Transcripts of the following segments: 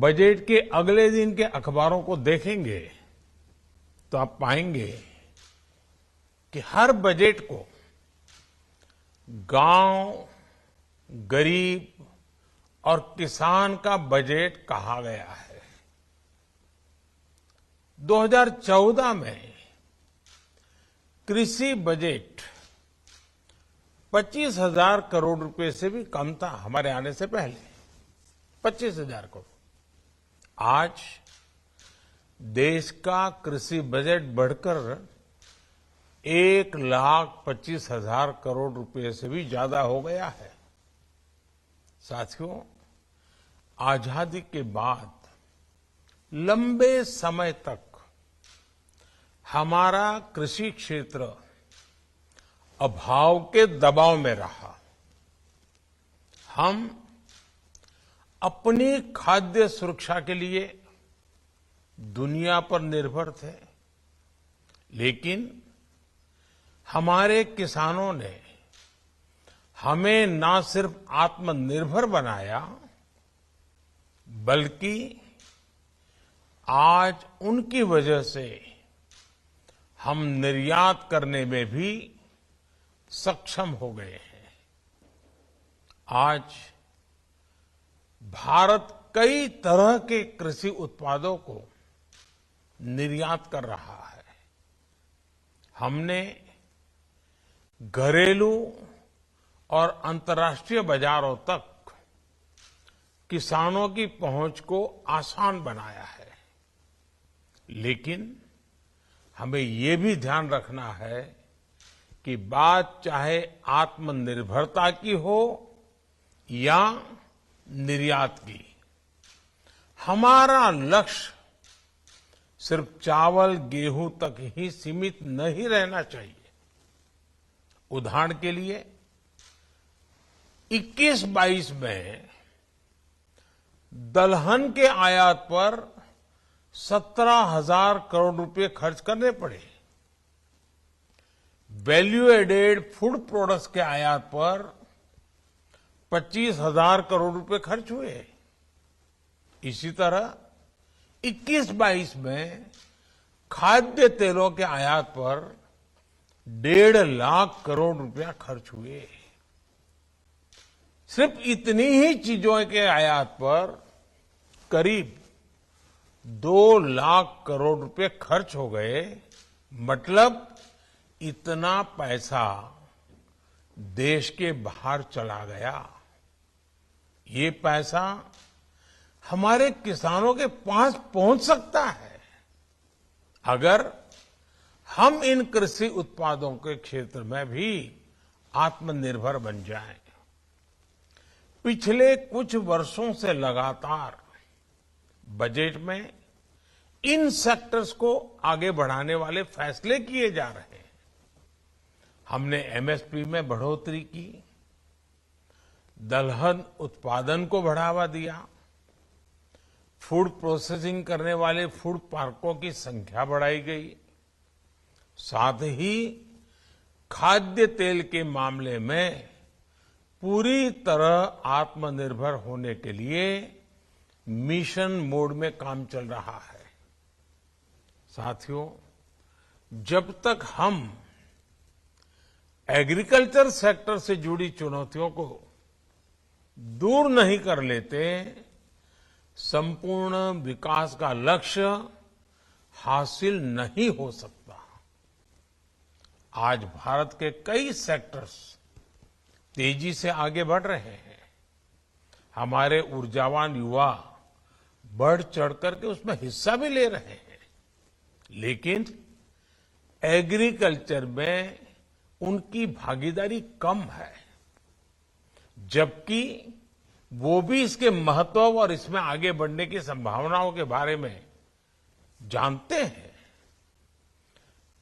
Budget के अगले दिन के अखबारों को देखेंगे तो आप पाएंगे कि हर बजट को गांव, गरीब और किसान का बजट कहा गया है। 2014 में कृषि बजट 25,000 करोड़ रुपए से भी कम था हमारे आने से पहले। 25,000 करोड़। आज देश का कृषि बजट बढ़कर 1,25,000 करोड़ रुपए से भी ज्यादा हो गया है। साथियों, आजादी के बाद लंबे समय तक हमारा कृषि क्षेत्र अभाव के दबाव में रहा। हम अपनी खाद्य सुरक्षा के लिए दुनिया पर निर्भर थे, लेकिन हमारे किसानों ने हमें न सिर्फ आत्मनिर्भर बनाया, बल्कि आज उनकी वजह से हम निर्यात करने में भी सक्षम हो गए हैं। आज भारत कई तरह के कृषि उत्पादों को निर्यात कर रहा है। हमने घरेलू और अंतर्राष्ट्रीय बाजारों तक किसानों की पहुंच को आसान बनाया है, लेकिन हमें ये भी ध्यान रखना है कि बात चाहे आत्मनिर्भरता की हो या निर्यात की, हमारा लक्ष्य सिर्फ चावल, गेहूं तक ही सीमित नहीं रहना चाहिए। उदाहरण के लिए 21-22 में दलहन के आयात पर 17,000 करोड़ रुपए खर्च करने पड़े। वैल्यू एडेड फूड प्रोडक्ट्स के आयात पर 25,000 करोड़ रुपए खर्च हुए। इसी तरह 21-22 में खाद्य तेलों के आयात पर 1.5 लाख करोड़ रुपया खर्च हुए। सिर्फ इतनी ही चीजों के आयात पर करीब 2 लाख करोड़ रुपए खर्च हो गए। मतलब इतना पैसा देश के बाहर चला गया। ये पैसा हमारे किसानों के पास पहुंच सकता है अगर हम इन कृषि उत्पादों के क्षेत्र में भी आत्मनिर्भर बन जाएं। पिछले कुछ वर्षों से लगातार बजट में इन सेक्टर्स को आगे बढ़ाने वाले फैसले किए जा रहे हैं। हमने एमएसपी में बढ़ोतरी की, दलहन उत्पादन को बढ़ावा दिया, फूड प्रोसेसिंग करने वाले फूड पार्कों की संख्या बढ़ाई गई, साथ ही खाद्य तेल के मामले में पूरी तरह आत्मनिर्भर होने के लिए मिशन मोड में काम चल रहा है। साथियों, जब तक हम एग्रीकल्चर सेक्टर से जुड़ी चुनौतियों को दूर नहीं कर लेते, संपूर्ण विकास का लक्ष्य हासिल नहीं हो सकता। आज भारत के कई सेक्टर्स तेजी से आगे बढ़ रहे हैं। हमारे ऊर्जावान युवा बढ़ चढ़ करके उसमें हिस्सा भी ले रहे हैं, लेकिन एग्रीकल्चर में उनकी भागीदारी कम है, जबकि वो भी इसके महत्व और इसमें आगे बढ़ने की संभावनाओं के बारे में जानते हैं।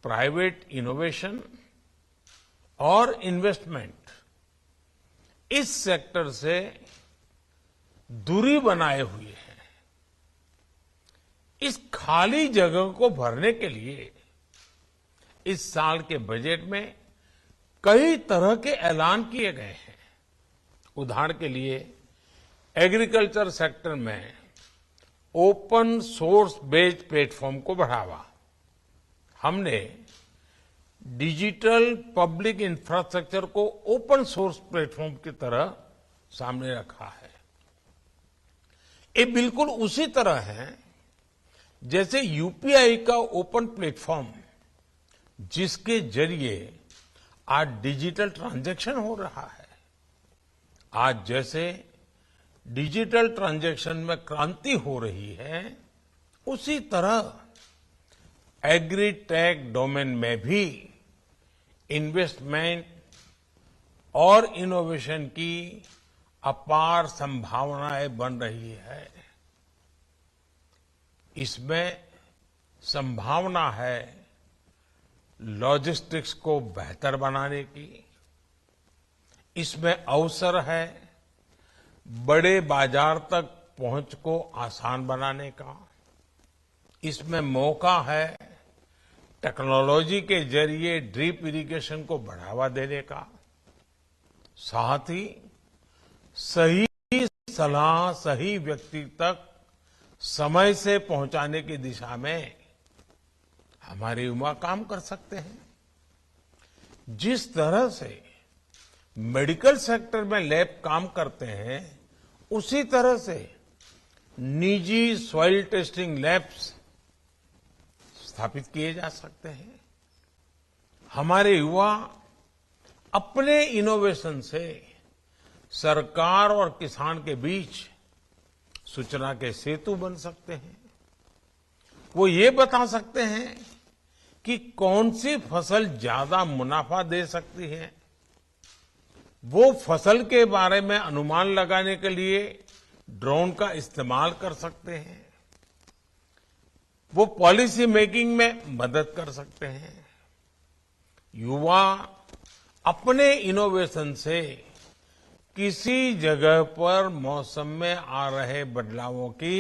प्राइवेट इनोवेशन और इन्वेस्टमेंट इस सेक्टर से दूरी बनाए हुए हैं। इस खाली जगह को भरने के लिए इस साल के बजट में कई तरह के ऐलान किए गए हैं। उदाहरण के लिए एग्रीकल्चर सेक्टर में ओपन सोर्स बेस्ड प्लेटफॉर्म को बढ़ावा। हमने डिजिटल पब्लिक इंफ्रास्ट्रक्चर को ओपन सोर्स प्लेटफॉर्म की तरह सामने रखा है। ये बिल्कुल उसी तरह है जैसे यूपीआई का ओपन प्लेटफॉर्म, जिसके जरिए आज डिजिटल ट्रांजैक्शन हो रहा है। आज जैसे डिजिटल ट्रांजैक्शन में क्रांति हो रही है, उसी तरह एग्रीटेक डोमेन में भी इन्वेस्टमेंट और इनोवेशन की अपार संभावनाएं बन रही है। इसमें संभावना है लॉजिस्टिक्स को बेहतर बनाने की, इसमें अवसर है बड़े बाजार तक पहुंच को आसान बनाने का, इसमें मौका है टेक्नोलॉजी के जरिए ड्रिप इरिगेशन को बढ़ावा देने का, साथ ही सही सलाह सही व्यक्ति तक समय से पहुंचाने की दिशा में हमारे युवा काम कर सकते हैं। जिस तरह से मेडिकल सेक्टर में लैब काम करते हैं, उसी तरह से निजी सॉइल टेस्टिंग लैब्स स्थापित किए जा सकते हैं। हमारे युवा अपने इनोवेशन से सरकार और किसान के बीच सूचना के सेतु बन सकते हैं। वो ये बता सकते हैं कि कौन सी फसल ज्यादा मुनाफा दे सकती है। वो फसल के बारे में अनुमान लगाने के लिए ड्रोन का इस्तेमाल कर सकते हैं। वो पॉलिसी मेकिंग में मदद कर सकते हैं। युवा अपने इनोवेशन से किसी जगह पर मौसम में आ रहे बदलावों की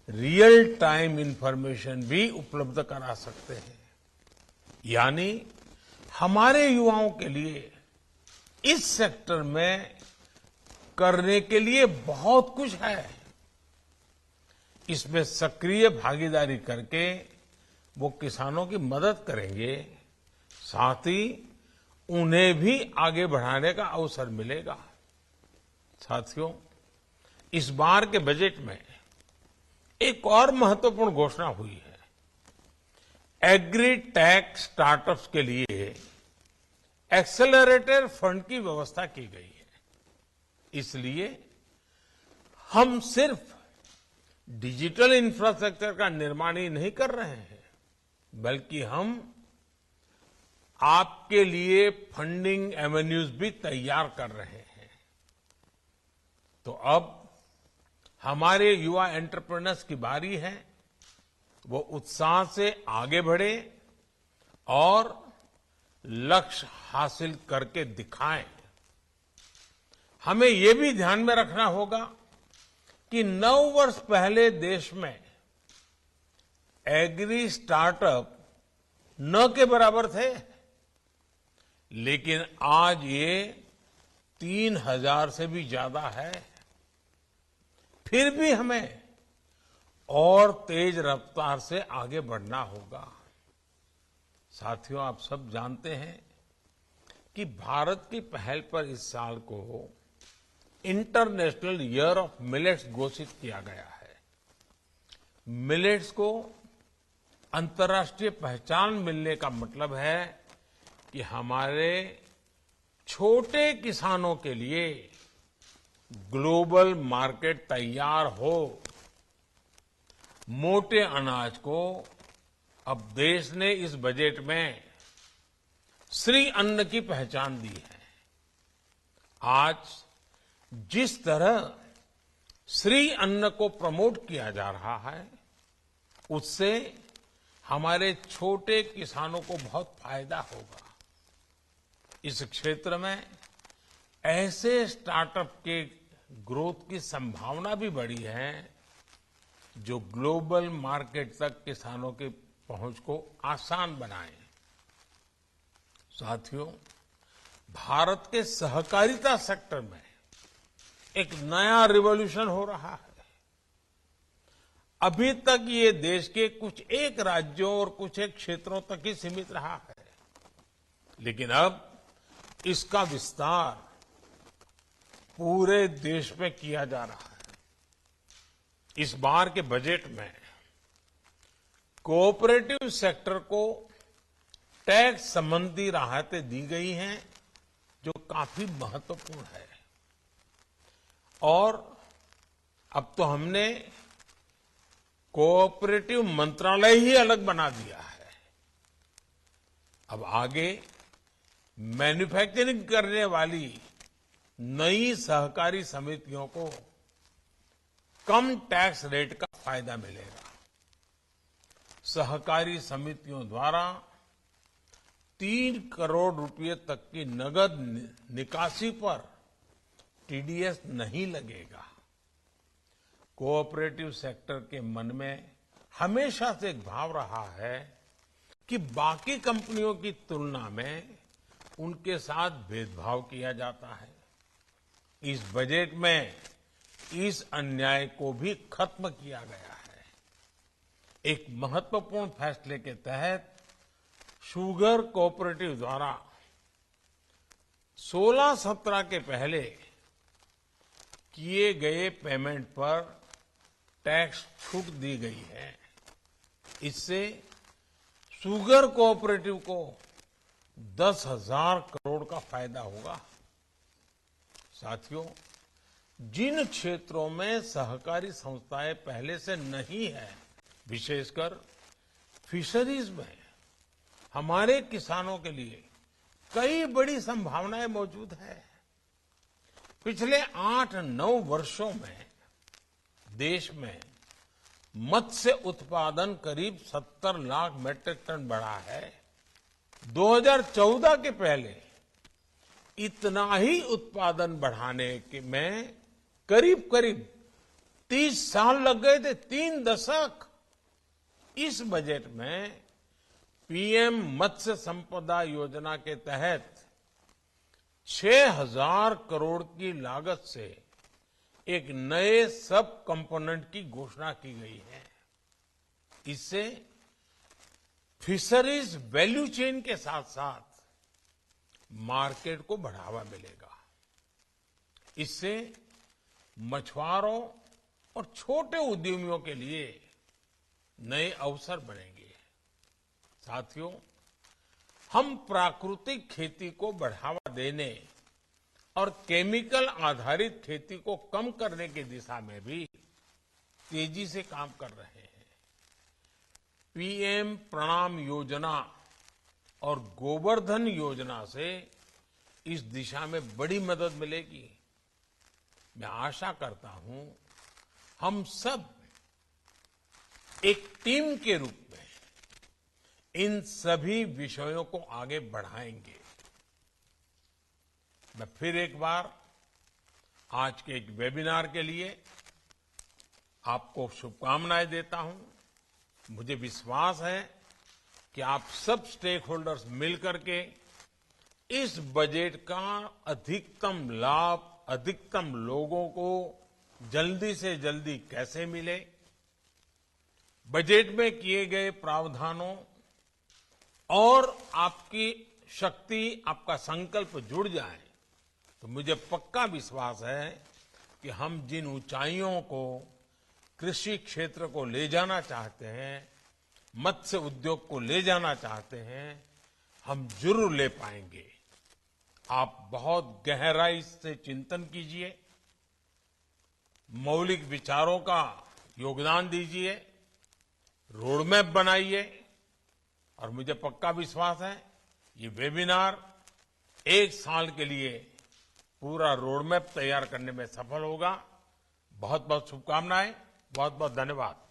रियल टाइम इंफॉर्मेशन भी उपलब्ध करा सकते हैं। यानी हमारे युवाओं के लिए इस सेक्टर में करने के लिए बहुत कुछ है। इसमें सक्रिय भागीदारी करके वो किसानों की मदद करेंगे, साथ ही उन्हें भी आगे बढ़ाने का अवसर मिलेगा। साथियों, इस बार के बजट में एक और महत्वपूर्ण घोषणा हुई है। एग्रीटेक स्टार्टअप्स के लिए एक्सेलरेटर फंड की व्यवस्था की गई है। इसलिए हम सिर्फ डिजिटल इंफ्रास्ट्रक्चर का निर्माण ही नहीं कर रहे हैं, बल्कि हम आपके लिए फंडिंग एवेन्यूज भी तैयार कर रहे हैं। तो अब हमारे युवा एंटरप्रेन्योर्स की बारी है, वो उत्साह से आगे बढ़े और लक्ष्य हासिल करके दिखाएं। हमें ये भी ध्यान में रखना होगा कि 9 वर्ष पहले देश में एग्री स्टार्टअप न के बराबर थे, लेकिन आज ये 3000 से भी ज्यादा है। फिर भी हमें और तेज रफ्तार से आगे बढ़ना होगा। साथियों, आप सब जानते हैं कि भारत की पहल पर इस साल को इंटरनेशनल ईयर ऑफ मिलेट्स घोषित किया गया है। मिलेट्स को अंतर्राष्ट्रीय पहचान मिलने का मतलब है कि हमारे छोटे किसानों के लिए ग्लोबल मार्केट तैयार हो। मोटे अनाज को अब देश ने इस बजट में श्री अन्न की पहचान दी है। आज जिस तरह श्री अन्न को प्रमोट किया जा रहा है, उससे हमारे छोटे किसानों को बहुत फायदा होगा। इस क्षेत्र में ऐसे स्टार्टअप के ग्रोथ की संभावना भी बढ़ी है, जो ग्लोबल मार्केट तक किसानों की पहुंच को आसान बनाए। साथियों, भारत के सहकारिता सेक्टर में एक नया रिवॉल्यूशन हो रहा है। अभी तक ये देश के कुछ एक राज्यों और कुछ एक क्षेत्रों तक ही सीमित रहा है, लेकिन अब इसका विस्तार पूरे देश में किया जा रहा है। इस बार के बजट में कोऑपरेटिव सेक्टर को टैक्स संबंधी राहतें दी गई हैं, जो काफी महत्वपूर्ण है। और अब तो हमने कोऑपरेटिव मंत्रालय ही अलग बना दिया है। अब आगे मैन्युफैक्चरिंग करने वाली नई सहकारी समितियों को कम टैक्स रेट का फायदा मिलेगा। सहकारी समितियों द्वारा 3 करोड़ रुपए तक की नगद निकासी पर टीडीएस नहीं लगेगा। कोऑपरेटिव सेक्टर के मन में हमेशा से एक भाव रहा है कि बाकी कंपनियों की तुलना में उनके साथ भेदभाव किया जाता है। इस बजट में इस अन्याय को भी खत्म किया गया है। एक महत्वपूर्ण फैसले के तहत शुगर कोऑपरेटिव द्वारा 16-17 के पहले किए गए पेमेंट पर टैक्स छूट दी गई है। इससे शुगर कोऑपरेटिव को 10,000 करोड़ का फायदा होगा। साथियों, जिन क्षेत्रों में सहकारी संस्थाएं पहले से नहीं है, विशेषकर फिशरीज में हमारे किसानों के लिए कई बड़ी संभावनाएं मौजूद है। पिछले 8-9 वर्षों में देश में मत्स्य उत्पादन करीब 70 लाख मीट्रिक टन बढ़ा है। 2014 के पहले इतना ही उत्पादन बढ़ाने के में करीब 30 साल लग गए थे, 3 दशक। इस बजट में पीएम मत्स्य संपदा योजना के तहत 6,000 करोड़ की लागत से एक नए सब कंपोनेंट की घोषणा की गई है। इससे फिशरीज वैल्यू चेन के साथ साथ मार्केट को बढ़ावा मिलेगा। इससे मछुआरों और छोटे उद्यमियों के लिए नए अवसर बनेंगे। साथियों, हम प्राकृतिक खेती को बढ़ावा देने और केमिकल आधारित खेती को कम करने की दिशा में भी तेजी से काम कर रहे हैं। पीएम प्रणाम योजना और गोबर्धन योजना से इस दिशा में बड़ी मदद मिलेगी। मैं आशा करता हूं हम सब एक टीम के रूप में इन सभी विषयों को आगे बढ़ाएंगे। मैं फिर एक बार आज के एक वेबिनार के लिए आपको शुभकामनाएं देता हूं। मुझे विश्वास है कि आप सब स्टेक होल्डर्स मिलकर के इस बजट का अधिकतम लाभ अधिकतम लोगों को जल्दी से जल्दी कैसे मिले, बजट में किए गए प्रावधानों और आपकी शक्ति, आपका संकल्प जुड़ जाए तो मुझे पक्का विश्वास है कि हम जिन ऊंचाइयों को कृषि क्षेत्र को ले जाना चाहते हैं, मत्स्य उद्योग को ले जाना चाहते हैं, हम जरूर ले पाएंगे। आप बहुत गहराई से चिंतन कीजिए, मौलिक विचारों का योगदान दीजिए, रोडमैप बनाइए और मुझे पक्का विश्वास है ये वेबिनार 1 साल के लिए पूरा रोडमैप तैयार करने में सफल होगा। बहुत बहुत शुभकामनाएं, बहुत बहुत धन्यवाद।